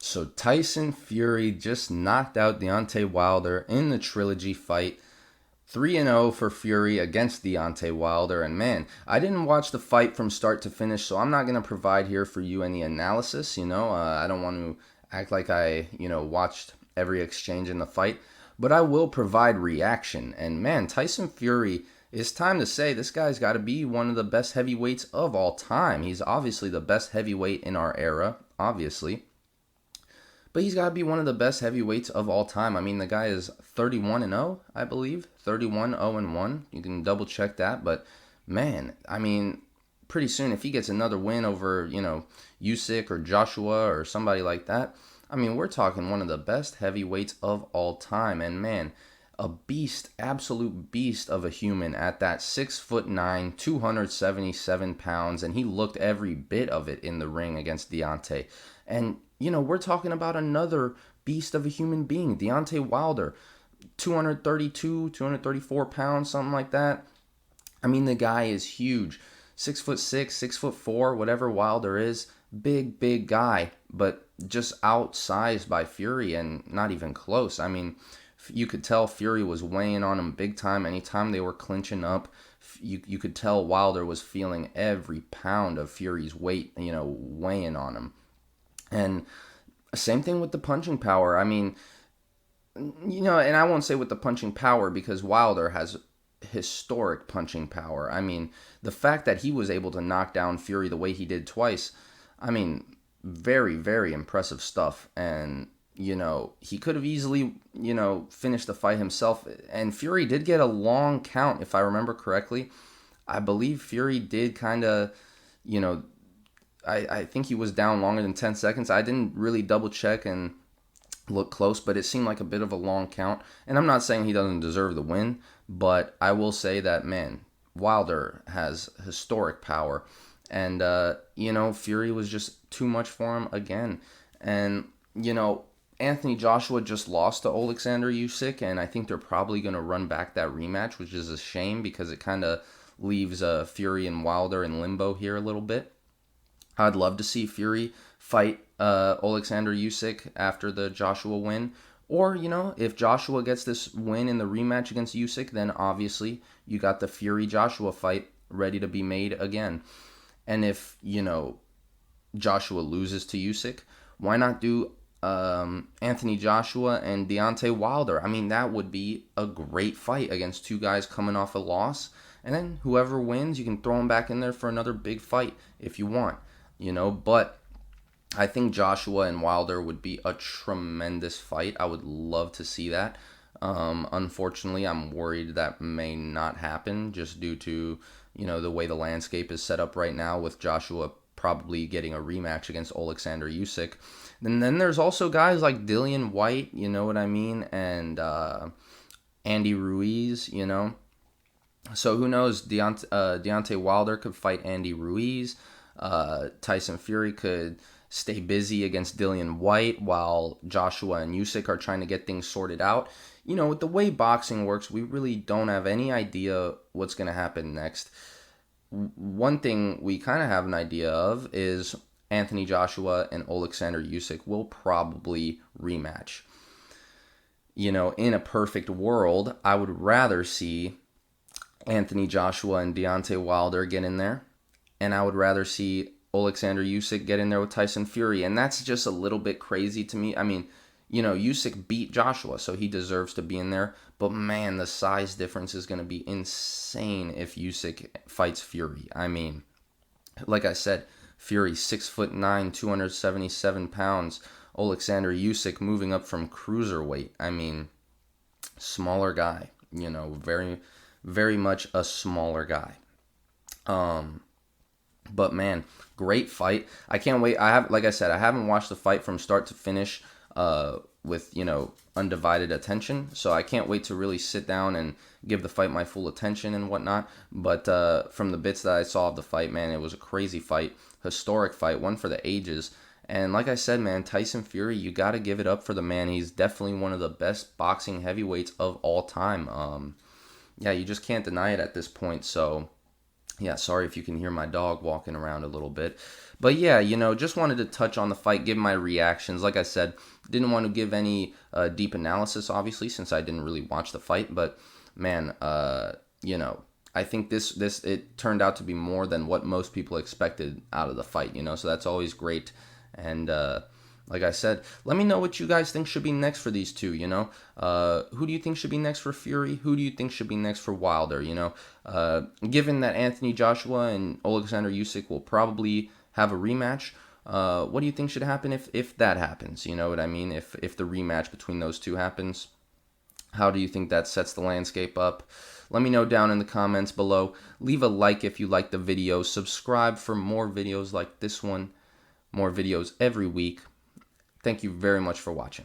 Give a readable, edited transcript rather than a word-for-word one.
So Tyson Fury just knocked out Deontay Wilder in the trilogy fight. 3-0 for Fury against Deontay Wilder. And man, I didn't watch the fight from start to finish, so I'm not going to provide here for you any analysis. I don't want to act like I watched every exchange in the fight, but I will provide reaction. And man, Tyson Fury, it's time to say this guy's got to be one of the best heavyweights of all time. He's obviously the best heavyweight in our era, obviously. But he's got to be one of the best heavyweights of all time. I mean, the guy is 31-0, I believe. 31-0-1. You can double check that. But, man, I mean, pretty soon, if he gets another win over, Usyk or Joshua or somebody like that, I mean, we're talking one of the best heavyweights of all time. And, man, a beast, absolute beast of a human at that 6'9", 277 pounds. And he looked every bit of it in the ring against Deontay. And we're talking about another beast of a human being, Deontay Wilder, 232, 234 pounds, something like that. I mean, the guy is huge. 6'6", 6'4", whatever Wilder is. Big guy, but just outsized by Fury and not even close. I mean, you could tell Fury was weighing on him big time. Anytime they were clinching up, you could tell Wilder was feeling every pound of Fury's weight, weighing on him. And same thing with the punching power. I mean, and I won't say with the punching power because Wilder has historic punching power. I mean, the fact that he was able to knock down Fury the way he did twice, I mean, very, very impressive stuff. And, he could have easily, finished the fight himself. And Fury did get a long count, if I remember correctly. I believe Fury did kind of, I think he was down longer than 10 seconds. I didn't really double check and look close, but it seemed like a bit of a long count. And I'm not saying he doesn't deserve the win, but I will say that, man, Wilder has historic power. And, Fury was just too much for him again. And, Anthony Joshua just lost to Alexander Usyk, and I think they're probably going to run back that rematch, which is a shame because it kind of leaves Fury and Wilder in limbo here a little bit. I'd love to see Fury fight Alexander Usyk after the Joshua win. Or, if Joshua gets this win in the rematch against Usyk, then obviously you got the Fury-Joshua fight ready to be made again. And if, Joshua loses to Usyk, why not do Anthony Joshua and Deontay Wilder? I mean, that would be a great fight against two guys coming off a loss. And then whoever wins, you can throw them back in there for another big fight if you want. But I think Joshua and Wilder would be a tremendous fight. I would love to see that. Unfortunately, I'm worried that may not happen just due to, the way the landscape is set up right now with Joshua probably getting a rematch against Alexander Usyk. And then there's also guys like Dillian White, you know what I mean, and Andy Ruiz, So who knows? Deontay Wilder could fight Andy Ruiz. Tyson Fury could stay busy against Dillian White while Joshua and Usyk are trying to get things sorted out. With the way boxing works, we really don't have any idea what's going to happen next. One thing we kind of have an idea of is Anthony Joshua and Alexander Usyk will probably rematch. In a perfect world, I would rather see Anthony Joshua and Deontay Wilder get in there. And I would rather see Alexander Usyk get in there with Tyson Fury. And that's just a little bit crazy to me. I mean, Usyk beat Joshua, so he deserves to be in there. But man, the size difference is going to be insane if Usyk fights Fury. I mean, like I said, Fury 6'9", 277 pounds. Alexander Usyk moving up from cruiserweight. I mean, smaller guy. Very, very much a smaller guy. But man, great fight. I can't wait. Like I said, I haven't watched the fight from start to finish with, undivided attention. So I can't wait to really sit down and give the fight my full attention and whatnot. But from the bits that I saw of the fight, man, it was a crazy fight, historic fight, one for the ages. And like I said, man, Tyson Fury, you got to give it up for the man. He's definitely one of the best boxing heavyweights of all time. Yeah, you just can't deny it at this point. So Yeah, sorry if you can hear my dog walking around a little bit. But yeah, just wanted to touch on the fight, give my reactions. Like I said, didn't want to give any deep analysis, obviously, since I didn't really watch the fight. But man, I think this it turned out to be more than what most people expected out of the fight. So that's always great. And like I said, let me know what you guys think should be next for these two. Who do you think should be next for Fury? Who do you think should be next for Wilder? Given that Anthony Joshua and Alexander Usyk will probably have a rematch, what do you think should happen if that happens? You know what I mean? If the rematch between those two happens, how do you think that sets the landscape up? Let me know down in the comments below. Leave a like if you like the video. Subscribe for more videos like this one. More videos every week. Thank you very much for watching.